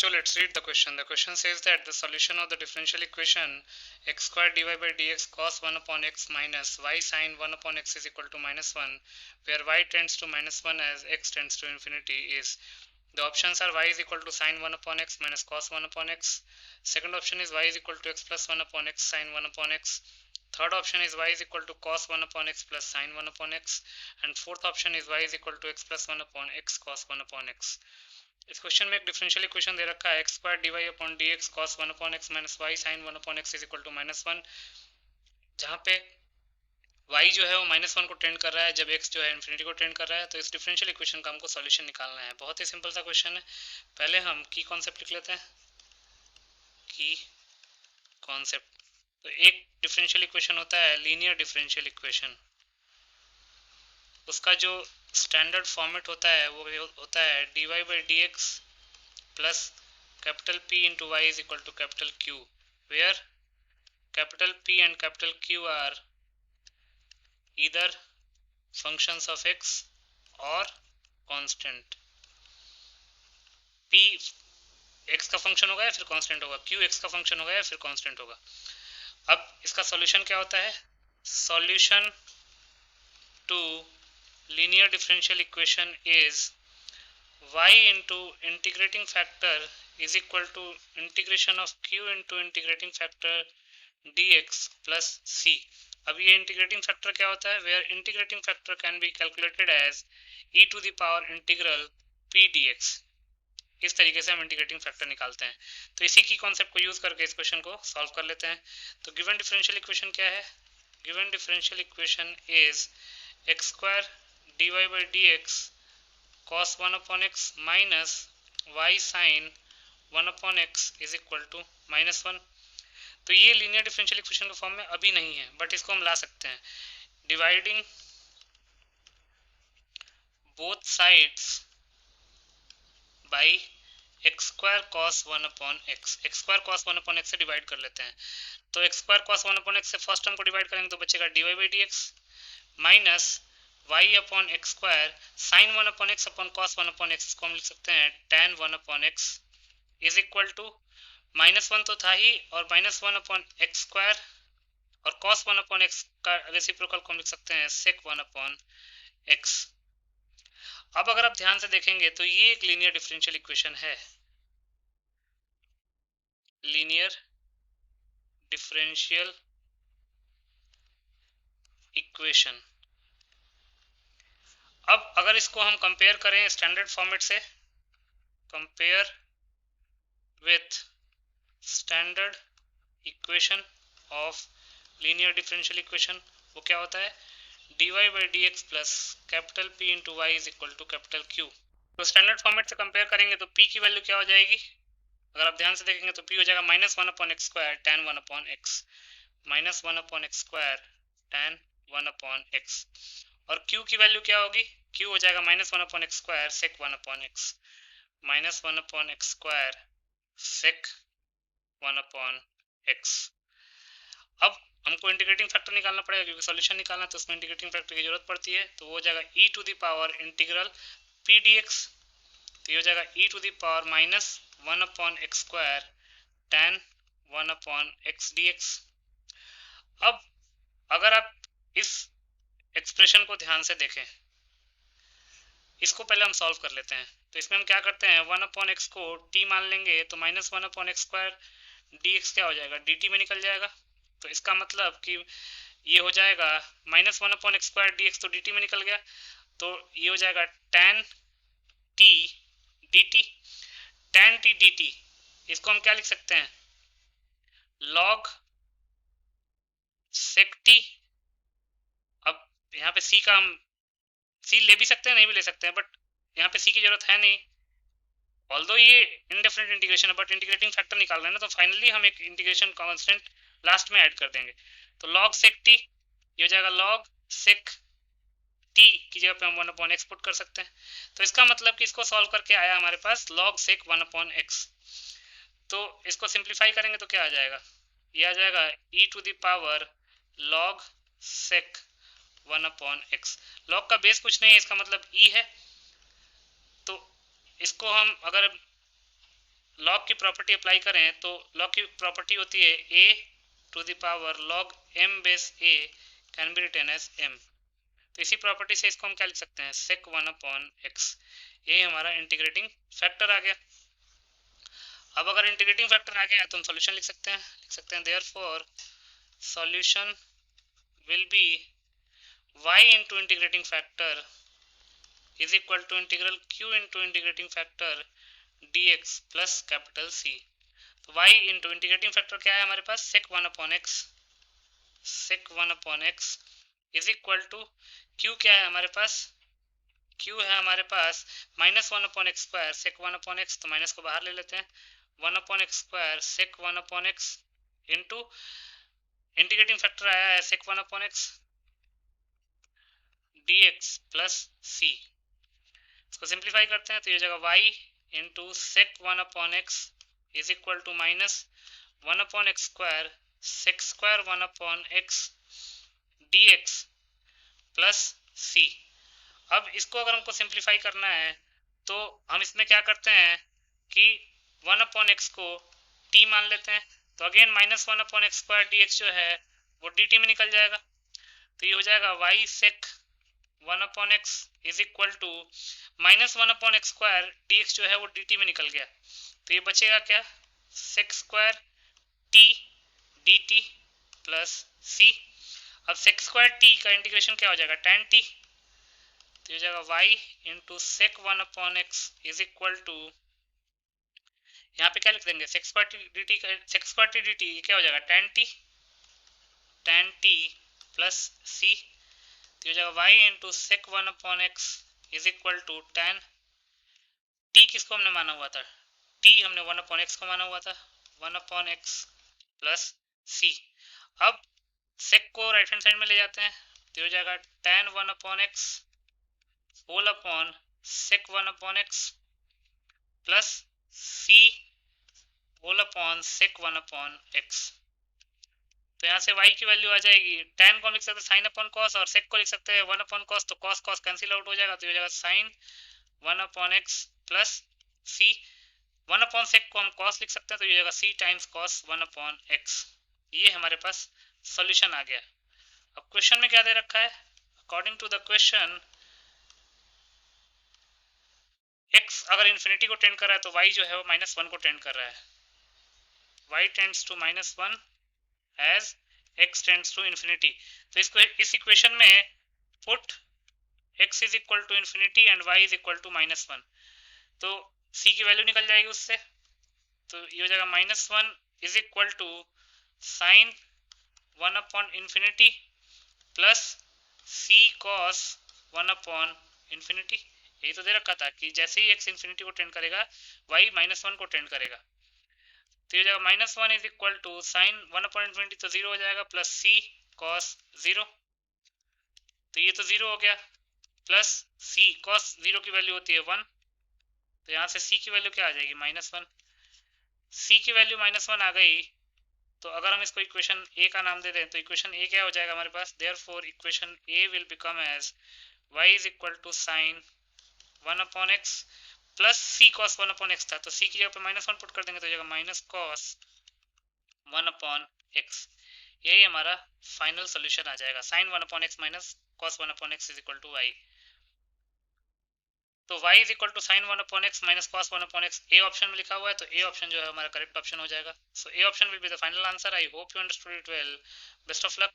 so let's read the question. The question says that the solution of the differential equation x squared dy by dx cos 1 upon x minus y sine 1 upon x is equal to minus 1, where y tends to minus 1 as x tends to infinity is. The options are y is equal to sine 1 upon x minus cos 1 upon x. Second option is y is equal to x plus 1 upon x sine 1 upon x. Third option is y is equal to cos 1 upon x plus sine 1 upon x. And fourth option is y is equal to x plus 1 upon x cos 1 upon x. इस question में एक differential equation दे रखा है x square d y upon d x cos 1 upon x minus y sine 1 upon x is equal to minus 1, जहाँ पे y जो है वो माइनस 1 को टेंड कर रहा है जब x जो है इन्फिनिटी को टेंड कर रहा है। तो इस डिफरेंशियल इक्वेशन का हमको सॉल्यूशन निकालना है। बहुत ही सिंपल सा क्वेश्चन है। पहले हम की कॉन्सेप्ट लिख लेते हैं। की कॉन्सेप्ट, तो एक डिफरेंशियल इक्वेशन होता है लीनियर डिफरेंशियल इक्वेशन। उसका जो स्टैंडर्ड फॉर्मेट होता है वो होता है d y by d x plus capital P into y is equal to capital Q, where capital P and capital Q are either functions of x or constant. P x का function होगा या फिर constant होगा, Q x का function होगा या फिर constant होगा। अब इसका सॉल्यूशन क्या होता है? Solution to linear differential equation is y into integrating factor is equal to integration of q into integrating factor dx plus c. अब ये इंटीग्रेटिंग फैक्टर क्या होता है? Where integrating factor can be calculated as e to the power integral p dx। इस तरीके से हम integrating factor निकालते हैं। तो इसी की कॉन्सेप्ट को यूज करके इस क्वेश्चन को सॉल्व कर लेते हैं। तो गिवन डिफरेंशियल इक्वेशन क्या है? Given differential equation is x square d y by d x cos 1 upon x minus y sin 1 upon x is equal to minus 1। तो ये लीनियर डिफरेंशियल इक्वेशन के फॉर्म में अभी नहीं है, बट इसको हम ला सकते हैं। Dividing both sides by x square cos 1 upon x. X square cos 1 upon x से डिवाइड कर लेते हैं। तो x square cos 1 upon x से फर्स्ट टर्म को डिवाइड करेंगे तो बचेगा d y by d x minus y upon x square sine 1 upon x upon cos 1 upon x को हम लिख सकते हैं tan 1 upon x is equal to minus 1 तो था ही और माइनस 1 अपॉन एक्स स्क्वायर और कॉस 1 अपॉन एक्स का रेसिप्रोकल को हम लिख सकते हैं sec 1 अपॉन एक्स। अब अगर आप ध्यान से देखेंगे तो ये एक लीनियर डिफरेंशियल इक्वेशन है। Linear differential equation. अब अगर इसको हम कंपेयर करें स्टैंडर्ड फॉर्मेट से, compare with standard equation of linear differential equation, वो क्या होता है? dy by dx plus capital p into y is equal to capital q। तो स्टैंडर्ड फॉर्मेट से कंपेयर करेंगे तो p की वैल्यू क्या हो जाएगी? अगर आप ध्यान से देखेंगे तो p हो जाएगा minus 1 upon x square tan 1 upon x, minus 1 upon x square tan 1 upon x. और q की वैल्यू क्या होगी? q हो जाएगा minus 1 upon x square sec 1 upon x, minus 1 upon x square sec 1 upon x. अब हमको integrating factor निकालना पड़ेगा क्योंकि सॉल्यूशन निकालना है तो उसमें इंटीग्रेटिंग फैक्टर की जरूरत पड़ती है। तो वो हो जाएगा e to the power integral p dx, तो ये हो जाएगा e to the power minus 1 upon x square tan 1 upon x dx। अब अगर आप इस एक्सप्रेशन को ध्यान से देखें, इसको पहले हम सॉल्व कर लेते हैं। तो इसमें हम क्या करते हैं, 1 अपॉन एक्स को t मान लेंगे तो minus 1 upon x square dx क्या हो जाएगा? dt में निकल जाएगा। तो इसका मतलब कि ये हो जाएगा minus 1 upon x square dx, तो dt में निकल गया। तो ये हो जाएगा tan t dt। tan t dt इसको हम क्या लिख सकते हैं? log sec t। अब यहाँ पे c का हम c ले भी सकते हैं, नहीं भी ले सकते हैं, बट यहाँ पे c की जरूरत है नहीं। ऑल्दो ये इनडेफिनेट इंटीग्रेशन है बट इंटीग्रेटिंग फैक्टर निकाल रहे हैं ना, तो फाइनली हम एक इंटीग्रेशन कांस्टेंट लास्ट में ऐड कर देंगे। तो log sec t ये हो जाएगा log sec t की जगह पे हम 1 अपॉन एक्स पुट कर सकते हैं। तो इसका मतलब कि इसको सॉल्व करके आया हमारे पास log sec 1 अपॉन एक्स। तो इसको सिंप्लीफाई करेंगे तो क्या आ जाएगा? ये आ जाएगा e to the power log sec 1 upon x. log का बेस कुछ नहीं है, इसका मतलब e है। तो इसको हम अगर लॉग की प्रॉपर्टी अप्लाई करें तो लॉग की प्रॉपर्टी होती है a to the power log m base a can be written as m। तो इसी प्रॉपर्टी से इसको हम क्या लिख सकते हैं, sec 1 अपॉन x। ये हमारा इंटीग्रेटिंग फैक्टर आ गया। अब अगर इंटीग्रेटिंग फैक्टर आ गया तो हम सॉल्यूशन लिख सकते हैं therefore solution will be y into integrating factor is equal to integral q into integrating factor dx plus capital C। तो y इंटू इंटीग्रेटिंग फैक्टर क्या है हमारे पास, sec 1 upon x is equal to q क्या है हमारे पास, q है हमारे पास minus 1 upon x square sec 1 upon x, तो माइनस को बाहर ले लेते हैं, 1 upon x square sec 1 upon x into integrating factor आया है sec 1 upon x dx plus c। इसको सिंप्लीफाई करते हैं तो ये जगह y into sec 1 upon x is equal to minus 1 upon x square sec square 1 upon x dx plus c। अब इसको अगर हमको सिंप्लीफाई करना है तो हम इसमें क्या करते हैं कि 1 अपॉन एक्स को t मान लेते हैं, तो again minus 1 upon x square dx जो है वो dt में निकल जाएगा। तो ये हो जाएगा y sec 1 upon x is equal to minus 1 upon x square dx जो है वो dt में निकल गया, तो ये बचेगा क्या, sec square t dt plus c। अब sec स्क्वायर t का इंटीग्रेशन क्या हो जाएगा, tan t, तो ये हो जाएगा y into sec 1 upon x is equal to, यहाँ पे क्या लिख देंगे, sec स्क्वायर t dt का sec स्क्वायर t dt क्या हो जाएगा, tan t प्लस c। तो हो जाएगा y into sec 1 upon x is equal to tan t, किसको हमने माना हुआ था, t हमने 1 अपॉन एक्स को माना हुआ था, 1 अपॉन एक्स प्लस c। अब sec को राइट हैंड साइड में ले जाते हैं तो हो जाएगा tan 1 upon x whole upon sec 1 upon x plus c whole upon sec 1 upon x. तो यहाँ से y की वैल्यू आ जाएगी, tan को हम लिख सकते हैं साइन अपॉन कॉस और sec को लिख सकते हैं 1 अपॉन कॉस, तो कॉस कॉस कैंसिल आउट हो जाएगा, तो हो जाएगा sine 1 upon x plus c। 1 upon sec को हम कॉस लिख सकते हैं, तो ये हो जाएगा c times cos 1 upon x. ये हमारे पास सॉल्यूशन आ गया। अब क्वेश्चन में क्या दे रखा है, according to the question x अगर इन्फिनिटी को टेंड कर रहा है तो y जो है वो -1 को टेंड कर रहा है, y tends to -1 as x tends to infinity. तो इसको इस इक्वेशन में put x is equal to infinity and y is equal to -1, तो c की वैल्यू निकल जाएगी उससे, तो ये हो जाएगा -1 is equal to sine 1 upon infinity plus c cos 1 upon infinity. यही तो दे रखा था कि जैसे ही x इन्फिनिटी को टेंड करेगा y -1 को टेंड करेगा, तो ये हो जाएगा -1 is equal to sine 1 upon infinity तो 0 हो जाएगा प्लस c cos 0, तो ये तो 0 हो गया, प्लस c cos 0 की वैल्यू होती है 1, तो यहाँ से c की वैल्यू क्या आ जाएगी, -1। c की वैल्यू -1 आ गई, तो अगर हम इसको इक्वेशन a का नाम दे दें तो इक्वेशन a क्या हो जाएगा हमारे पास, therefore equation a will become as y is equal to sine 1 upon x plus c cos 1 upon x था, तो c की जगह पे -1 पुट कर देंगे तो हो जाएगा माइनस cos 1 अपॉन एक्स। यही हमारा फाइनल सोल्यूशन आ जाएगा, sine 1 upon x minus cos 1 upon x is equal to y। तो y is equal to sine 1 upon x minus cos 1 upon x A option में लिखा हुआ है, तो ए ऑप्शन जो है हमारा करेक्ट ऑप्शन हो जाएगा। So A option will be the final answer. I hope you understood it well. Best of luck.